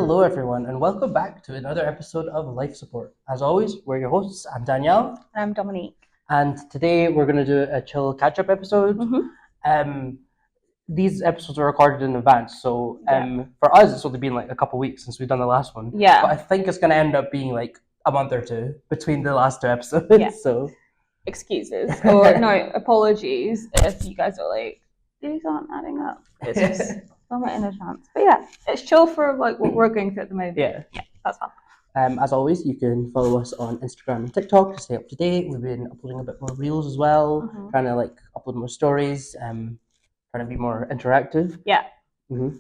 Hello, everyone, and welcome back to another episode of Life Support. As always, we're your hosts. I'm Danielle, And I'm Dominique. and today we're going to do a chill catch-up episode. These episodes are recorded in advance, so for us, it's only been like a couple weeks since we've done the last one. Yeah. But I think it's going to end up being like a month or two between the last two episodes. Yeah. So Excuses or no apologies if you guys are like, these aren't adding up. It's just somewhat in advance. But yeah, it's chill for like what we're going through at the moment. Yeah, that's fun. As always, you can follow us on Instagram and TikTok to stay up to date. We've been uploading a bit more reels as well, trying to like upload more stories, trying to be more interactive. Yeah.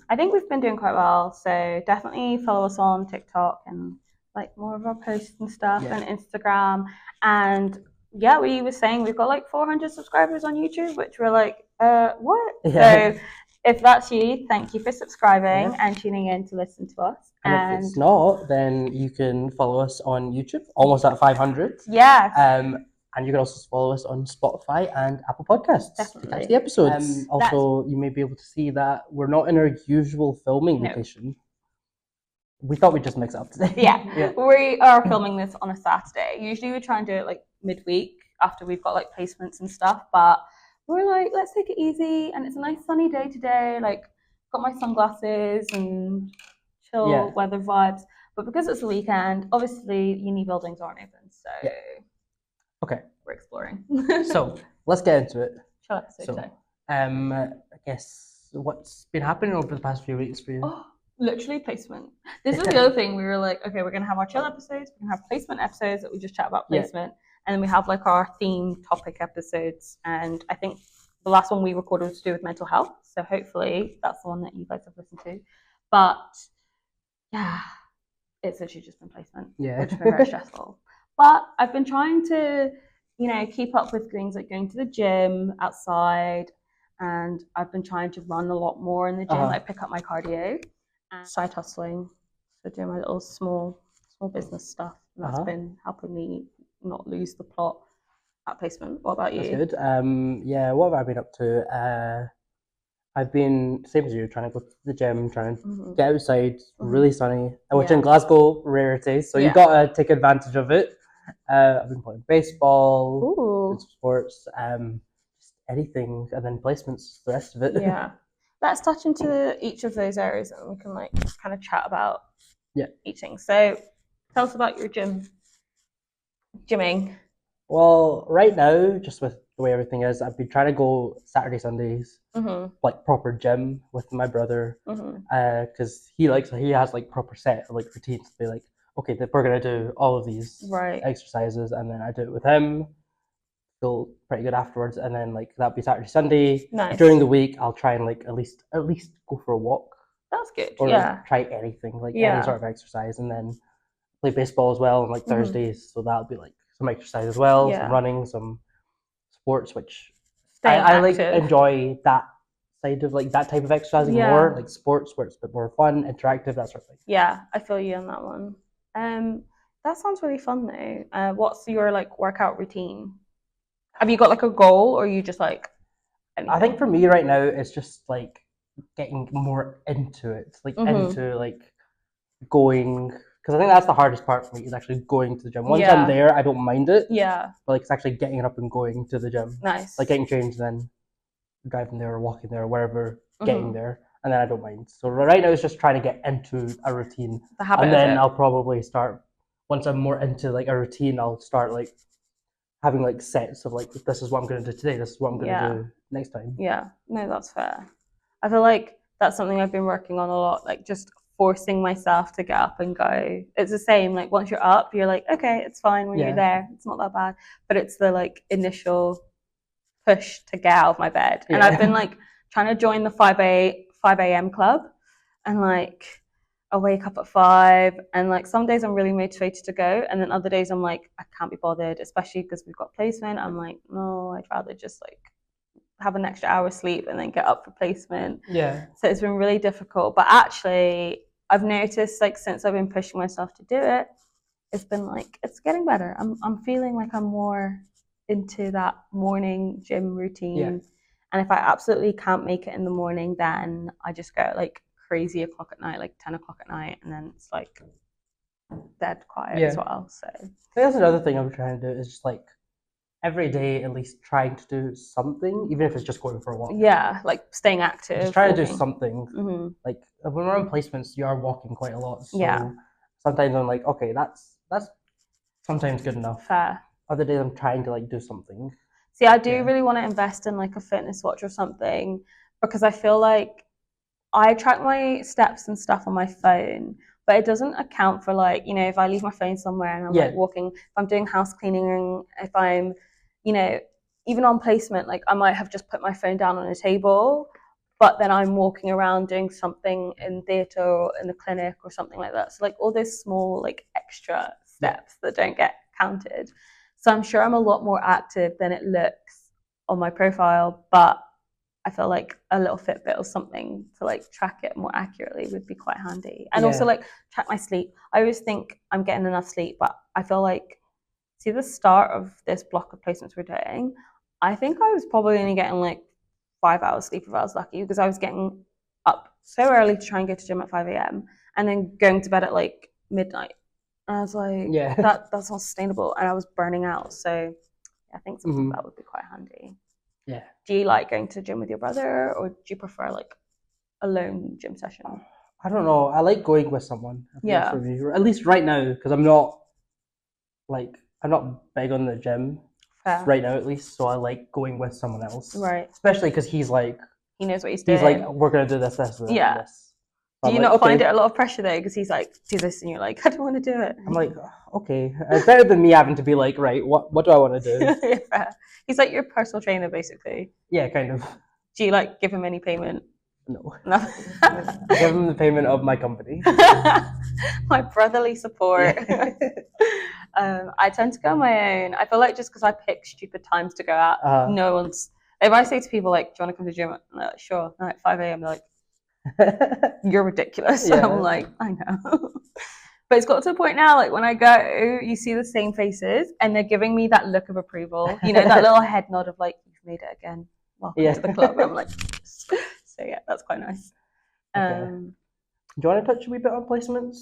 I think we've been doing quite well, so definitely follow us on TikTok and like more of our posts and stuff and Instagram. And yeah, we were saying we've got like 400 subscribers on YouTube, which we're like, what? Yeah. So if that's you, thank you for subscribing and tuning in to listen to us. And if it's not, then you can follow us on YouTube, almost at 500. Yes. And you can also follow us on Spotify and Apple Podcasts to catch the episodes. Also, you may be able to see that we're not in our usual filming location. We thought we'd just mix it up today. Yeah. We are filming this on a Saturday. Usually we try and do it like midweek after we've got like placements and stuff, but we're like, let's take it easy, and it's a nice sunny day today. Like, got my sunglasses and chill weather vibes. But because it's the weekend, obviously uni buildings aren't open, so okay, we're exploring. So let's get into it. Chill episode today. I guess what's been happening over the past few weeks for you? Literally placement. This is the other thing. We were like, okay, we're gonna have our chill episodes, we're gonna have placement episodes that we just chat about placement, and then we have like our theme topic episodes. And I think the last one we recorded was to do with mental health, so hopefully that's the one that you guys have listened to. But yeah, it's literally just been placement, which has been very stressful. But I've been trying to, keep up with things like going to the gym outside, and I've been trying to run a lot more in the gym, like pick up my cardio. And side hustling, so doing my little small business stuff. And that's been helping me not lose the plot at placement. What about you? That's good. What have I been up to? I've been, same as you, trying to go to the gym, trying to get outside, really sunny, which in Glasgow, rarity, so you got to take advantage of it. I've been playing baseball, sports, just anything, and then placements, the rest of it. Yeah. Let's touch into each of those areas and we can like kind of chat about each thing. So tell us about your gymming. Well, right now, just with the way everything is, I've been trying to go Saturday, Sundays, like proper gym with my brother, because he has like proper set like routines. Be like, okay, we're gonna do all of these exercises, and then I do it with him. Feel pretty good afterwards, and then like that'll be Saturday, Sunday. Nice. During the week, I'll try and like at least go for a walk. That's good. Or try anything, like any sort of exercise, and then play baseball as well on like Thursdays. So that'll be like some exercise as well, some running, some sports, which I like enjoy that side of like that type of exercising more, like sports where it's a bit more fun, interactive, that sort of thing. Yeah, I feel you on that one. That sounds really fun though. What's your like workout routine? Have you got like a goal, or are you just like anything? I think for me right now it's just like getting more into it, like into like going, because I think that's the hardest part for me, is actually going to the gym. Once I'm there, I don't mind it. Yeah. But like it's actually getting up and going to the gym. Nice. Like getting changed, then driving there or walking there or wherever, getting there, and then I don't mind. So right now it's just trying to get into a routine. The habit and then of it. I'll probably start, once I'm more into like a routine, I'll start like having like sets of like, this is what I'm going to do today, this is what I'm going to do next time. Yeah, no, that's fair. I feel like that's something I've been working on a lot, like just forcing myself to get up and go. It's the same, like once you're up, you're like, okay, it's fine when you're there, it's not that bad. But it's the like initial push to get out of my bed. And I've been like trying to join the 5 a.m. club, and like I wake up at 5, and like some days I'm really motivated to go, and then other days I'm like, I can't be bothered, especially because we've got placement. I'm like, no, I'd rather just like have an extra hour sleep and then get up for placement. So it's been really difficult. But actually I've noticed like since I've been pushing myself to do it, it's been like, it's getting better. I'm feeling like I'm more into that morning gym routine. And if I absolutely can't make it in the morning, then I just go like crazy o'clock at night, like 10 o'clock at night, and then it's like dead quiet as well. So I think that's another thing I'm trying to do is just like every day at least trying to do something, even if it's just going for a walk. Yeah, like staying active. Just trying to do something. Like when we're on placements, you are walking quite a lot. So sometimes I'm like, okay, that's sometimes good enough. Fair. Other days I'm trying to like do something. See, I do really want to invest in like a fitness watch or something, because I feel like I track my steps and stuff on my phone, but it doesn't account for like, you know, if I leave my phone somewhere and I'm like walking, if I'm doing house cleaning, if I'm, you know, even on placement, like I might have just put my phone down on a table, but then I'm walking around doing something in theatre or in the clinic or something like that. So like all those small like extra steps that don't get counted. So I'm sure I'm a lot more active than it looks on my profile, but I feel like a little Fitbit or something to like track it more accurately would be quite handy. And also like track my sleep. I always think I'm getting enough sleep, but I feel like, see the start of this block of placements we're doing, I think I was probably only getting like 5 hours sleep if I was lucky, because I was getting up so early to try and go to gym at 5 a.m. and then going to bed at like midnight. And I was like, that's not sustainable. And I was burning out. So I think something that would be quite handy. Yeah. Do you like going to the gym with your brother, or do you prefer like a lone gym session? I don't know. I like going with someone. Yeah. For me. At least right now, because I'm not big on the gym. Fair. Right now, at least. So I like going with someone else. Right. Especially because he's like, he knows what he's doing. He's like, we're gonna do this, this, yeah. this. Do you not find it a lot of pressure though? Because he's like, do this, and you're like, I don't want to do it. I'm like, okay. It's better than me having to be like, right, what do I want to do? Yeah. He's like your personal trainer, basically. Yeah, kind of. Do you like give him any payment? No. I give him the payment of my company. My brotherly support. I tend to go on my own. I feel like just because I pick stupid times to go out, no one's. If I say to people like, "Do you want to come to the gym?" And they're like, "Sure." And at 5 a.m. they're like, "You're ridiculous." Yeah. I'm like, I know. But it's got to a point now, like when I go, you see the same faces and they're giving me that look of approval. You know, that little head nod of like, you've made it again. Welcome to the club. I'm like, so yeah, that's quite nice. Okay. Do you want to touch a wee bit on placements?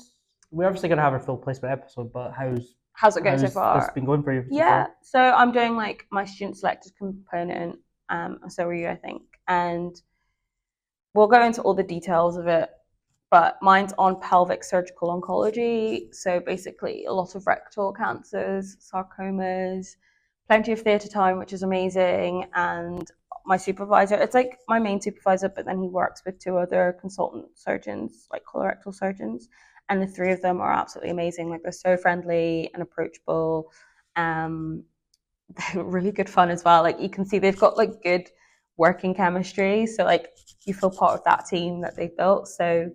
We're obviously going to have our full placement episode, but how's it going so far? It's been going for you. Yeah, so I'm doing like my student selected component, so are you, I think. And we'll go into all the details of it. But mine's on pelvic surgical oncology. So basically a lot of rectal cancers, sarcomas, plenty of theatre time, which is amazing. And my supervisor, it's like my main supervisor, but then he works with 2 other consultant surgeons, like colorectal surgeons. And the 3 of them are absolutely amazing. Like they're so friendly and approachable. They're really good fun as well. Like you can see they've got like good working chemistry. So like you feel part of that team that they've built. So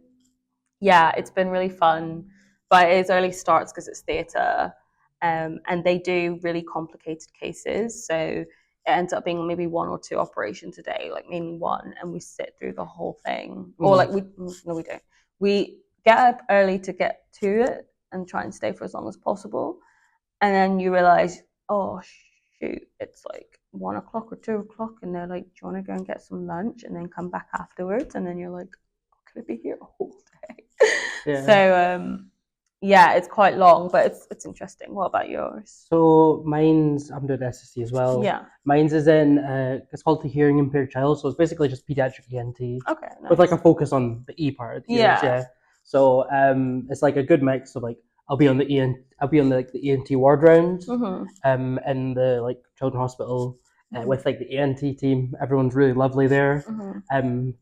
yeah, it's been really fun, but it is early starts because it's theatre, and they do really complicated cases. So it ends up being maybe 1 or 2 operations a day, like maybe 1, and we sit through the whole thing. Or like we don't. We get up early to get to it and try and stay for as long as possible, and then you realize, oh shoot, it's like 1 o'clock or 2 o'clock, and they're like, do you want to go and get some lunch and then come back afterwards? And then you're like, could I be here all day? Yeah. So yeah, it's quite long, but it's interesting. What about yours? So mine's, I'm doing SSC as well. Yeah. Mine's is in it's called the hearing impaired child, so it's basically just pediatric ENT. Okay. Nice. With like a focus on the E part of the ears, yeah. So it's like a good mix of like I'll be on the the ENT ward round, in the like children's hospital, with like the ENT team. Everyone's really lovely there. Like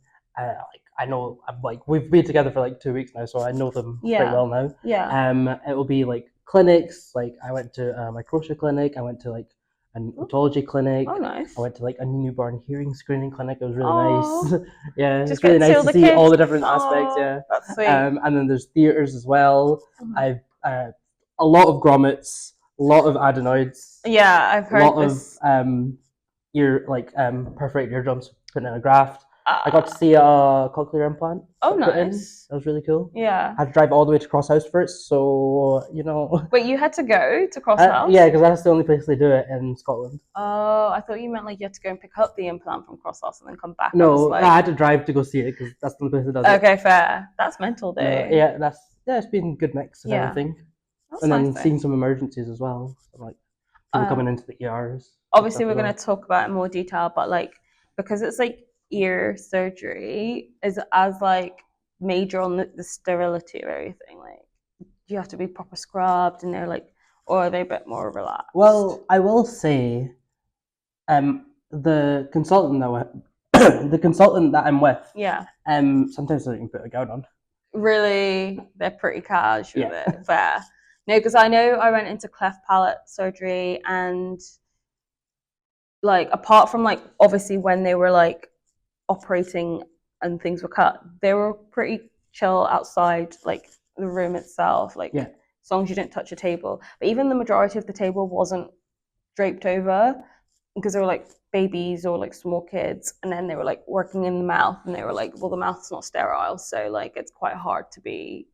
I know, we've been together for like 2 weeks now, so I know them quite well now. Yeah. It will be like clinics. Like I went to my crochet clinic. I went to like an otology clinic. Oh, nice. I went to like a newborn hearing screening clinic. It was really nice. Yeah, just it's really nice to see kids. all the different aspects. Yeah, that's sweet. And then there's theatres as well. I've a lot of grommets, a lot of adenoids. Yeah, I've heard a lot of perforated eardrums, putting in a graft. I got to see a cochlear implant. Oh, put in. nice. That was really cool. Yeah. I had to drive all the way to Cross House for it, so you know. Wait, you had to go to Cross House? Yeah, because that's the only place they do it in Scotland. Oh, I thought you meant like you had to go and pick up the implant from Cross House and then come back. No, I had to drive to go see it because that's the only place that does it. Okay, fair. That's mental, though. Yeah, it's been a good mix of everything. That's and then nice, seeing some emergencies as well, so, like people coming into the ERs. Obviously, we're going to talk about it in more detail, but like because it's like ear surgery is as like major on the sterility of everything. Like you have to be proper scrubbed, and they're like, or are they a bit more relaxed? Well, I will say, the consultant that I'm with, sometimes they don't even put a gown on. Really, they're pretty casual with it. Fair. No, because I know I went into cleft palate surgery, and like apart from like obviously when they were like operating and things were cut, they were pretty chill outside like the room itself, like as long as you didn't touch a table. But even the majority of the table wasn't draped over because they were like babies or like small kids, and then they were like working in the mouth, and they were like, well, the mouth's not sterile, so like it's quite hard to be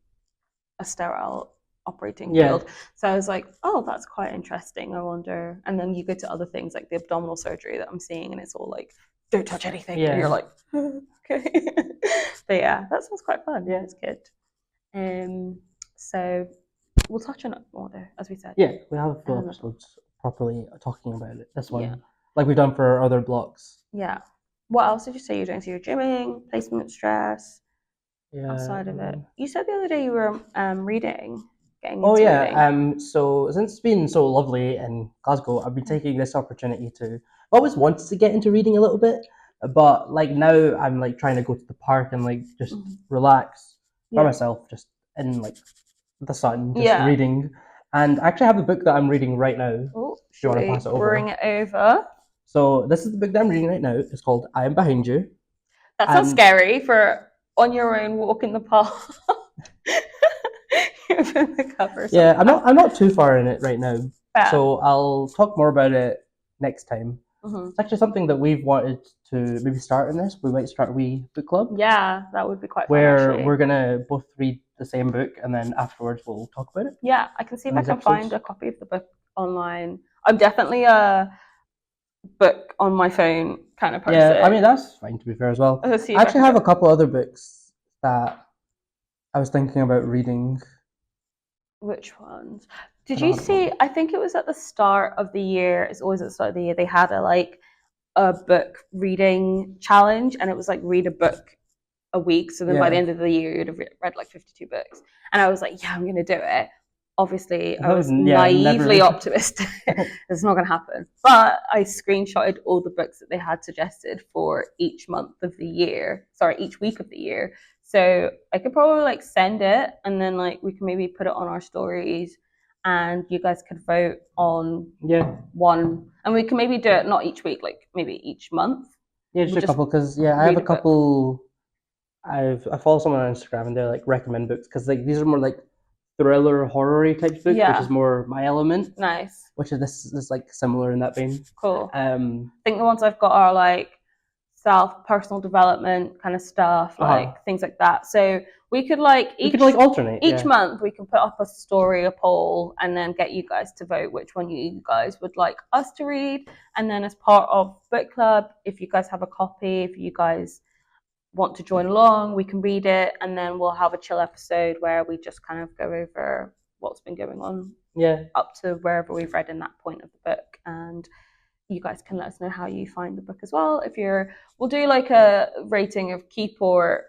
a sterile operating field. So I was like, oh, that's quite interesting, I wonder. And then you go to other things like the abdominal surgery that I'm seeing, and it's all like, don't touch anything, and you're like, okay. But yeah, that sounds quite fun. Yeah, it's good. So we'll touch on it more though, as we said. Yeah, we have a few episodes properly talking about it. This one, like we've done for our other blocks. Yeah. What else did you say you're doing? So you're gymming, placement stress. Outside of it, you said the other day you were reading. Reading. So since it's been so lovely in Glasgow, I've been taking this opportunity to. I always wanted to get into reading a little bit, but like now I'm like trying to go to the park and like just relax by myself, just in like the sun, just reading. And I actually have the book that I'm reading right now. Oh, do you want to pass it over? Bring it over. So this is the book that I'm reading right now. It's called I Am Behind You. That sounds scary for on your own walk in the park. The cover. Yeah, I'm not too far in it right now. So I'll talk more about it next time. It's actually something that we've wanted to maybe start in this. We might start a wee book club. Yeah, that would be quite fun. Where we're gonna both read the same book, and then afterwards we'll talk about it. Yeah, I can see if I can find a copy of the book online. I'm definitely a book on my phone kind of person. Yeah, I mean that's fine to be fair as well. I actually have a couple other books that I was thinking about reading. Which ones? Did you see? I think it was at the start of the year. It's always at the start of the year. They had a book reading challenge, and it was like read a book a week. So then by the end of the year, you'd have read like 52 books. And I was like, yeah, I'm going to do it. Obviously, I was naively optimistic. It's not going to happen. But I screenshotted all the books that they had suggested for each month of the year. Sorry, each week of the year. So I could probably like send it, and then like we can maybe put it on our stories, and you guys could vote on one, and we can maybe do it not each week, like maybe each month. Yeah, just a couple, because I have a couple. I follow someone on Instagram, and they like recommend books because like these are more like thriller, horror-y type books, which is more my element. Nice. Which is like similar in that vein. Cool. I think the ones I've got are like personal development kind of stuff, like things like that. So we could like alternate each month. We can put up a story, a poll, and then get you guys to vote which one you guys would like us to read. And then as part of book club, if you guys have a copy, if you guys want to join along, we can read it, and then we'll have a chill episode where we just kind of go over what's been going on up to wherever we've read in that point of the book. And you guys can let us know how you find the book as well. We'll do like a rating of keep or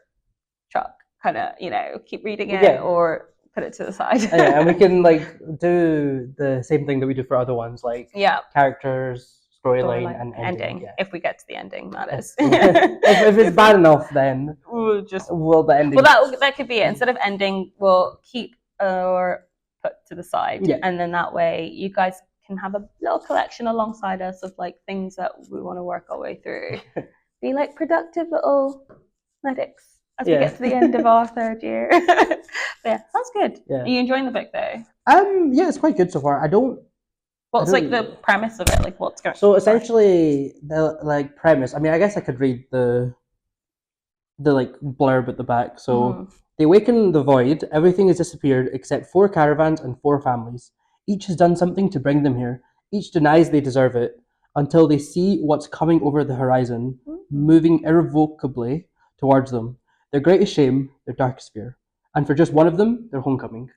chuck, kind of, keep reading it or put it to the side. And we can like do the same thing that we do for other ones, like characters, storyline, and ending. If we get to the ending, that is. if it's bad enough, then we'll the ending. Well, that could be it. Instead of ending, we'll keep or put to the side, and then that way you guys can have a little collection alongside us of like things that we want to work our way through. Be like productive little medics as we get to the end of our third year. Yeah, sounds good. Yeah. Are you enjoying the book though? Yeah, it's quite good so far. What's like the premise of it? Like what's going on? So essentially the like premise, I mean I guess I could read the the like blurb at the back. So Mhm. they awaken the void. Everything has disappeared except 4 caravans and 4 families. Each has done something to bring them here. Each denies they deserve it until they see what's coming over the horizon, moving irrevocably towards them. Their greatest shame, their darkest fear. And for just one of them, their homecoming.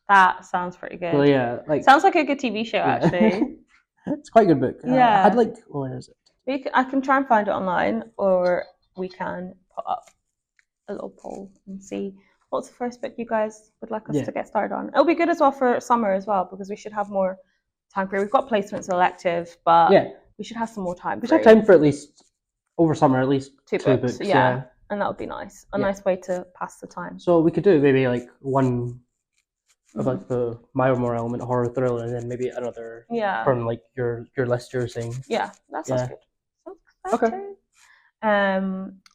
That sounds pretty So good. yeah, like Sounds like a good TV show, yeah, actually. it's quite a good book. I had Yeah. like where is it? I can try and find it online, or we can put up a little poll and see what's the first book you guys would like us Yeah. to get started on. It'll be good as well for summer as well, because we should have more time free. We've got placements elective, but Yeah, we should have some more time we should free. have time for at least over summer, at least two books. Yeah. And that would be nice. A nice way to pass the time. So we could do maybe like one of like the more element horror thriller, and then maybe another from like your list you're saying. Yeah, that sounds good. Okay.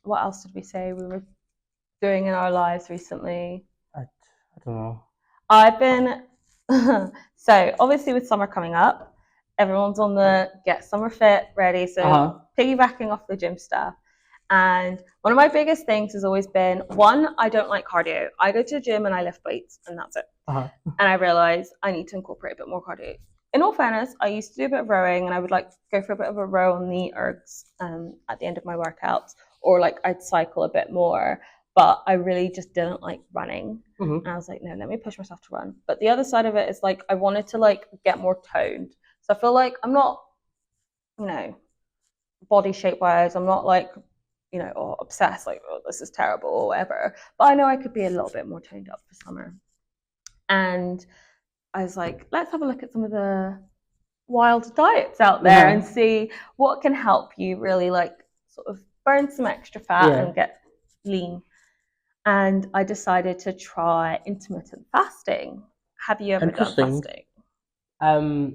What else did we say we were doing in our lives recently? I don't know. I've been so obviously with summer coming up, everyone's on the get summer fit ready. So piggybacking off the gym stuff. And one of my biggest things has always been, one, I don't like cardio. I go to the gym and I lift weights and that's it. And I realized I need to incorporate a bit more cardio. In all fairness, I used to do a bit of rowing and I would like go for a bit of a row on the ergs at the end of my workouts, or like I'd cycle a bit more, but I really just didn't like running. And I was like, no, let me push myself to run. But the other side of it is like, I wanted to like get more toned. So I feel like I'm not, body shape wise, I'm not like, obsessed, like, oh, this is terrible or whatever. But I know I could be a little bit more toned up for summer. And I was like, let's have a look at some of the wild diets out there and see what can help you really like sort of burn some extra fat and get lean. And I decided to try intermittent fasting. Have you ever done fasting?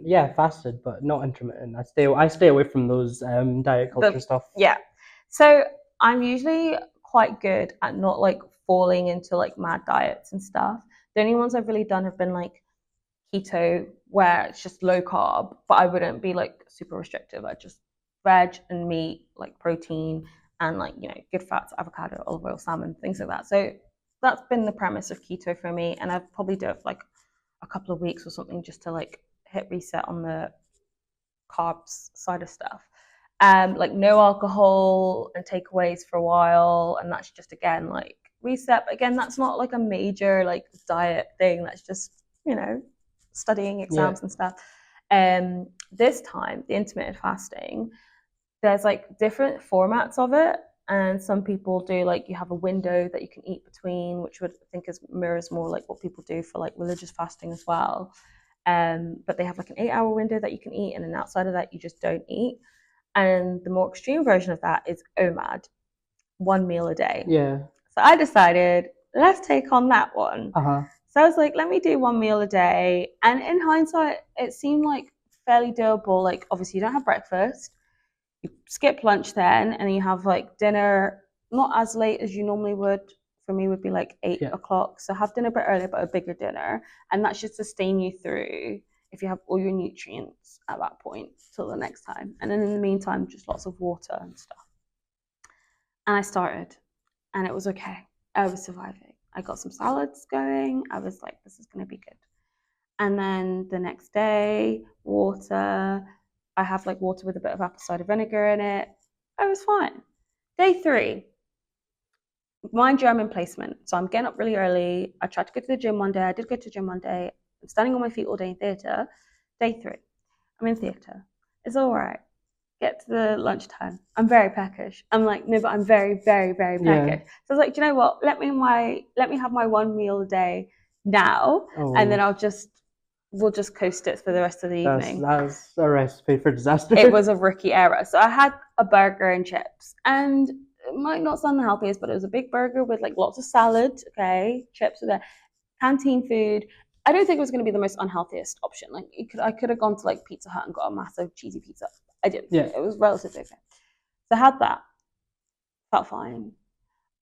Yeah, fasted, but not intermittent. I stay away from those diet culture stuff. Yeah. So I'm usually quite good at not like falling into like mad diets and stuff. The only ones I've really done have been like keto, where it's just low carb, but I wouldn't be like super restrictive. I just veg and meat, like protein and like, good fats, avocado, olive oil, salmon, things like that. So that's been the premise of keto for me. And I've probably done it for like a couple of weeks or something just to like hit reset on the carbs side of stuff. Like no alcohol and takeaways for a while, and that's just again like reset. But again, that's not like a major like diet thing. That's just studying exams and stuff. This time, the intermittent fasting, there's like different formats of it, and some people do like you have a window that you can eat between, which would I think mirrors more like what people do for like religious fasting as well. But they have like an 8-hour window that you can eat, and then outside of that, you just don't eat. And the more extreme version of that is OMAD, 1 meal a day. Yeah. So I decided, let's take on that one. So I was like, let me do 1 meal a day. And in hindsight, it seemed like fairly doable. Like, obviously, you don't have breakfast. You skip lunch then, and then you have like dinner, not as late as you normally would. For me, would be like 8 o'clock. So have dinner a bit earlier, but a bigger dinner. And that should sustain you through if you have all your nutrients at that point till the next time. And then in the meantime, just lots of water and stuff. And I started, and it was okay. I was surviving. I got some salads going. I was like, this is going to be good. And then the next day, water. I have like water with a bit of apple cider vinegar in it. I was fine. Day 3, mind you, I'm in placement. So I'm getting up really early. I tried to go to the gym one day. I did go to the gym one day. I'm standing on my feet all day in theatre. Day 3, I'm in theatre. It's all right. Get to the lunchtime. I'm very peckish. I'm like, no, but I'm very, very, very peckish. So I was like, do you know what? Let me have my 1 meal a day now, and then we'll just coast it for the rest of the evening. That's a recipe for disaster. It was a rookie error. So I had a burger and chips, and it might not sound the healthiest, but it was a big burger with like lots of salad. Okay, chips were there, canteen food. I don't think it was going to be the most unhealthiest option. Like I could have gone to like Pizza Hut and got a massive cheesy pizza. I didn't. Yeah. It was relatively okay. So I had that. Felt fine.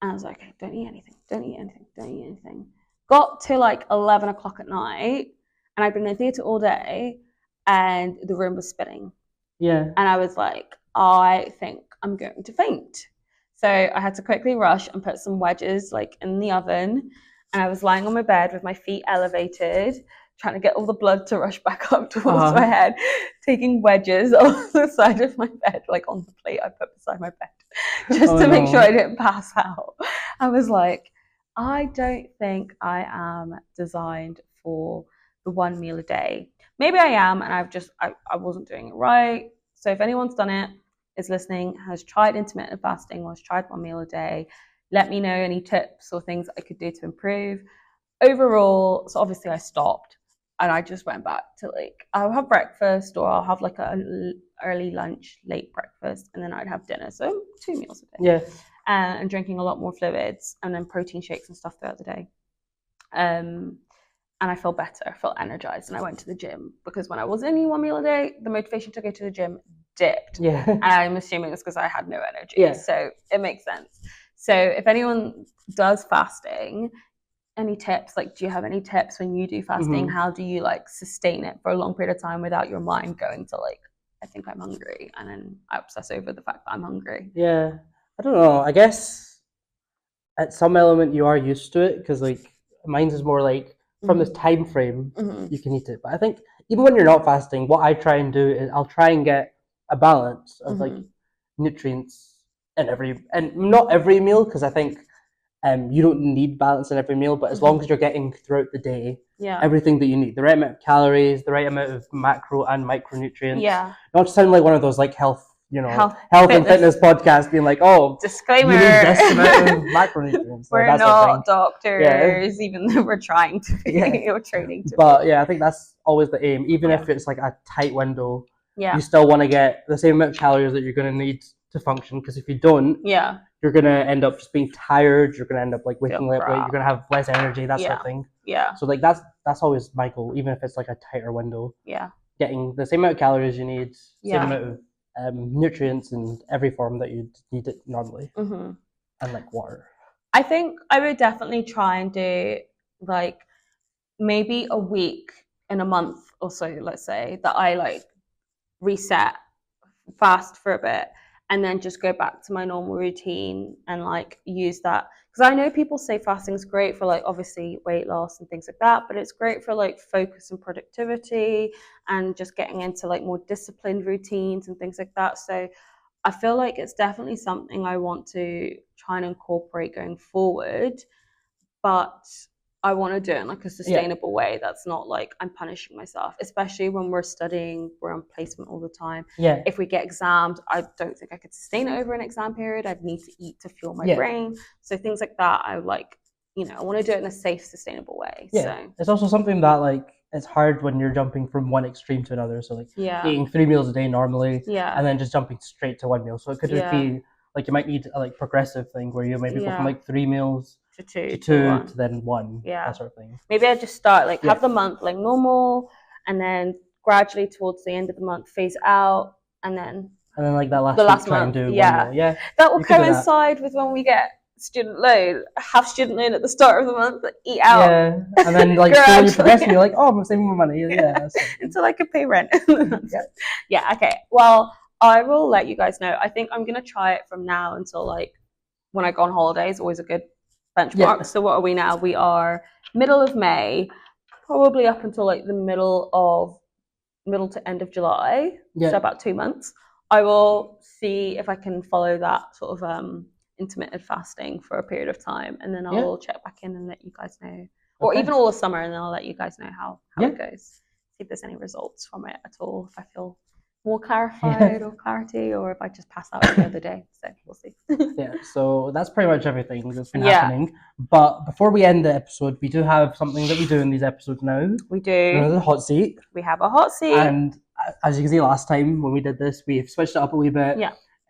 And I was like, okay, don't eat anything. Got to like 11 o'clock at night, and I'd been in theatre all day, and the room was spinning. Yeah. And I was like, I think I'm going to faint. So I had to quickly rush and put some wedges like in the oven. And I was lying on my bed with my feet elevated, trying to get all the blood to rush back up towards my head, taking wedges off the side of my bed, like on the plate I put beside my bed, just to make sure I didn't pass out. I was like, I don't think I am designed for the one meal a day. Maybe I am, and I wasn't doing it right. So if anyone's done it, is listening, has tried intermittent fasting or has tried one meal a day, let me know any tips or things I could do to improve. Overall, so obviously I stopped and I just went back to like, I'll have breakfast or I'll have like a early lunch, late breakfast, and then I'd have dinner. So 2 meals a day. Yeah. And drinking a lot more fluids and then protein shakes and stuff throughout the day. And I felt better, I felt energized, and I went to the gym because when I was eating one meal a day, the motivation to go to the gym dipped. Yeah. And I'm assuming it's because I had no energy. Yeah. So it makes sense. So if anyone does fasting, any tips? Like, do you have any tips when you do fasting? How do you like sustain it for a long period of time without your mind going to like, I think I'm hungry, and then I obsess over the fact that I'm hungry? Yeah. I don't know. I guess at some element you are used to it because like mine is more like from this time frame you can eat it. But I think even when you're not fasting, what I try and do is I'll try and get a balance of like nutrients in not every meal, because I think you don't need balance in every meal, but as long as you're getting throughout the day everything that you need, the right amount of calories, the right amount of macro and micronutrients. Not to sound like one of those like health and fitness podcast being like, oh, disclaimer, you need this amount of macronutrients. We're like, not doctors, even though we're trying to be or training to but I think that's always the aim, even if it's like a tight window. You still want to get the same amount of calories that you're going to need to function, because if you don't, you're going to end up just being tired, you're going to end up like waking up late, you're going to have less energy, that sort of thing. So like that's always my goal, even if it's like a tighter window. Getting the same amount of calories you need, same amount of nutrients in every form that you need it normally, and like water. I think I would definitely try and do like maybe a week in a month or so, let's say, that I like reset, fast for a bit, and then just go back to my normal routine and like use that. Because I know people say fasting is great for like obviously weight loss and things like that, but it's great for like focus and productivity and just getting into like more disciplined routines and things like that. So I feel like it's definitely something I want to try and incorporate going forward, but I want to do it in like a sustainable way that's not like I'm punishing myself, especially when we're studying, we're on placement all the time. If we get exams, I don't think I could sustain it over an exam period. I'd need to eat to fuel my brain. So things like that, I like, I want to do it in a safe, sustainable way. So it's also something that like it's hard when you're jumping from one extreme to another. So like eating 3 meals a day normally, and then just jumping straight to 1 meal. So it could be like you might need a like progressive thing where you maybe go from like 3 meals to two to then 1, that sort of thing. Maybe I just start like have the month like normal, and then gradually towards the end of the month phase out, and then like that last week, month, try and do 1 meal. That will coincide with when we get student loan. Have student loan at the start of the month, eat out, and then like slowly progressing, you're like, oh, I'm saving more money, until I can pay rent. Okay. Well, I will let you guys know. I think I'm gonna try it from now until like when I go on holidays. Always a good benchmark. So what are we now? We are middle of May, probably up until like the middle to end of July. So about 2 months. I will see if I can follow that sort of intermittent fasting for a period of time, and then I will check back in and let you guys know, or even all the summer, and then I'll let you guys know how it goes. See if there's any results from it at all, if I feel more clarified or clarity, or if I just pass out every other day. So we'll see. So that's pretty much everything that's been happening. But before we end the episode, we do have something that we do in these episodes now. We do. The hot seat. We have a hot seat. And as you can see, last time when we did this, we've switched it up a wee bit.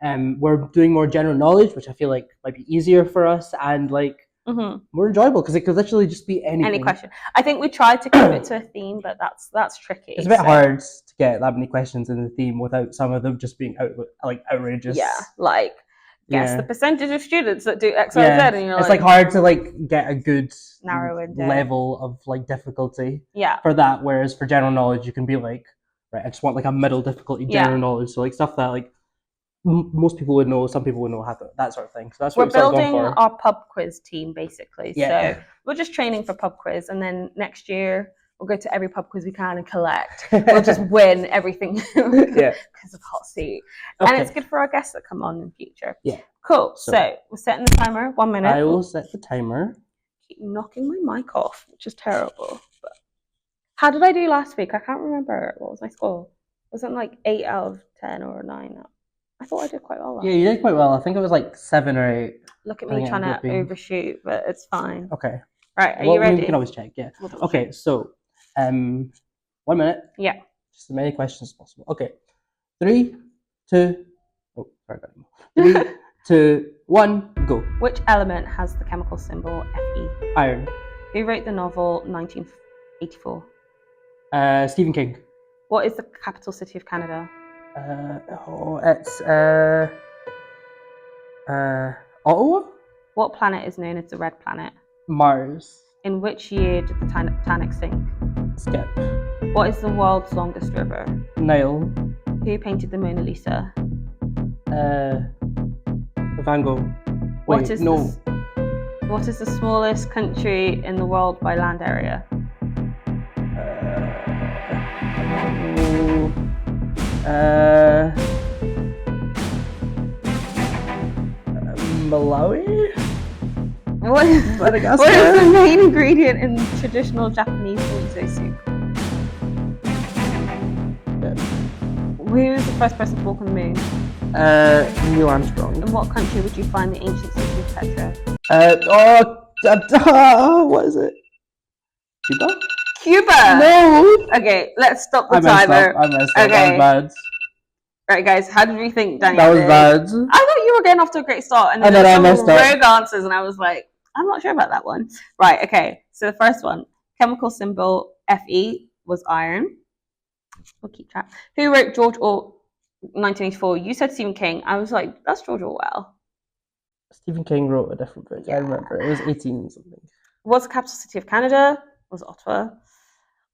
We're doing more general knowledge, which I feel like might be easier for us and like more enjoyable, because it could literally just be anything. Any question. I think we tried to keep it to a theme, but that's tricky. It's a bit hard to get that many questions in the theme without some of them just being outrageous. Like guess the percentage of students that do X, Y, Z, and you're it's like hard to like get a good narrow level of like difficulty. For that, whereas for general knowledge you can be like, right, I just want like a middle difficulty general knowledge. So like stuff that like most people would know, some people would know that sort of thing. So that's We're what we started building going for. our pub quiz team, basically. Yeah. So we're just training for pub quiz, and then next year we'll go to every pub quiz we can and collect. We'll just win everything because of Hot Seat. Okay. And it's good for our guests that come on in future. Yeah. Cool. So we're setting the timer. 1 minute. I will set the timer. Keep knocking my mic off, which is terrible. But how did I do last week? I can't remember. What was my score? Was it like 8 out of 10 or 9? I thought I did quite well. Yeah, you did quite well. I think it was like 7 or 8. Look at me trying to overshoot, but it's fine. Okay. Right, are you ready? We can always check, yeah. Okay, so 1 minute. Yeah. Just as many questions as possible. Okay. 3, 2, oh, sorry, 3, 2, 1, go. Which element has the chemical symbol Fe? Iron. Who wrote the novel 1984? Stephen King. What is the capital city of Canada? It's Ottawa? What planet is known as the Red Planet? Mars. In which year did the Titanic sink? Skip. What is the world's longest river? Nile. Who painted the Mona Lisa? Van Gogh. What is the smallest country in the world by land area? Malawi? What is the main ingredient in traditional Japanese miso soup? Who was the first person to walk on the moon? Neil Armstrong. In what country would you find the ancient city of Petra? What is it? Cuba? Cuba! No! Okay, let's stop the timer. I messed up. That was bad. Right, guys, how did we think Daniel That was did? bad. I thought you were getting off to a great start, and then I messed up. rogue answers, and I was like, I'm not sure about that one. Right, okay, so the first one, chemical symbol Fe was iron. We'll keep track. Who wrote George Orwell 1984? You said Stephen King. I was like, that's George Orwell. Stephen King wrote a different book. Yeah. I remember. It was 18 something. What's the capital city of Canada? It was Ottawa.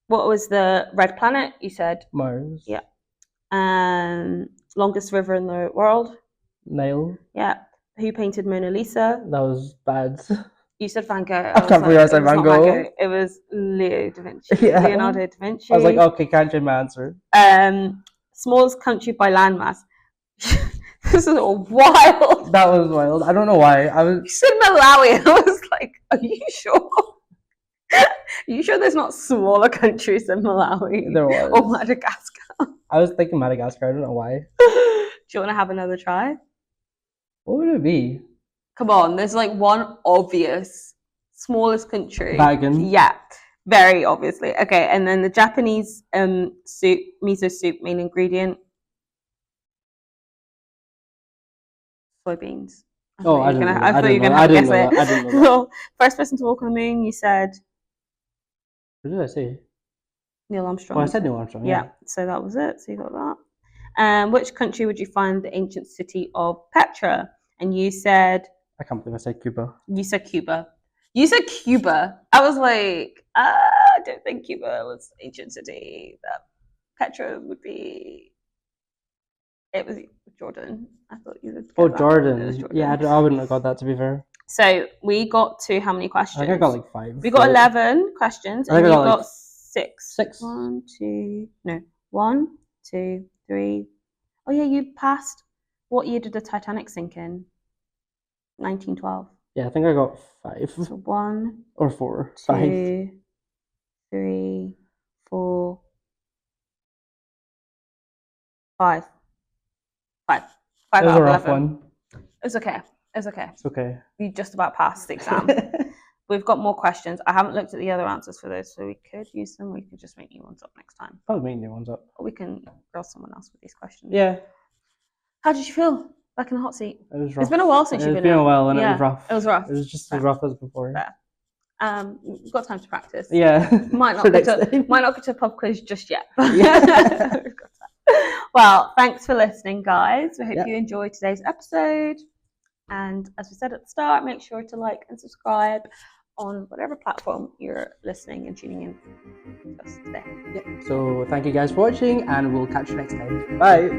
What was the red planet? You said Mars. Yeah. Longest river in the world? Nile. Yeah. Who painted Mona Lisa? That was bad. You said Van Gogh. I can't believe I said Van Gogh. It was Leo da Vinci. Yeah. Leonardo da Vinci. I was like, okay, can't change my answer. Smallest country by landmass. This is wild. That was wild. I don't know why. You said Malawi. I was like, are you sure? Are you sure there's not smaller countries than Malawi? There was. Or Madagascar? I was thinking Madagascar. I don't know why. Do you want to have another try? What would it be? Come on, there's like one obvious smallest country. Vatican. Yeah, very obviously. Okay, and then the Japanese soup, miso soup, main ingredient. Soybeans. I thought you were going to guess it. I didn't know that. First person to walk on the moon, you said. What did I say? Neil Armstrong. Oh, I said Neil Armstrong. Yeah, so that was it. So you got that. Which country would you find the ancient city of Petra? And you said. I can't believe I said Cuba. You said Cuba. You said Cuba. I was like, I don't think Cuba was ancient city. That Petra would be. It was Jordan. I thought you would. Jordan. Yeah, I wouldn't have got that, to be fair. So we got to how many questions? I think I got like 5. We got 11 questions, and you got 6. 6. 1, 2, 3. Oh yeah, you passed. What year did the Titanic sink in? 1912. Yeah, I think I got 5. So 1 or 4. 2, 5. 3, 4, 5. 5 It was out a of rough 11. one. It's okay. It's okay. You just about passed the exam. We've got more questions. I haven't looked at the other answers for those, so we could use them. We could just make new ones up next time. Probably make new ones up. Or we can grill someone else with these questions. Yeah. How did you feel back in the hot seat? It was rough. It's been a while since you've been in. It's been a while, and it was rough. It was rough. It was just as rough as before. Fair. We've got time to practice. Yeah. Might not get to a pub quiz just yet. Yeah. Well, thanks for listening, guys. We hope you enjoyed today's episode. And as we said at the start, make sure to like and subscribe on whatever platform you're listening and tuning in to us today. Yeah. So thank you guys for watching, and we'll catch you next time. Bye.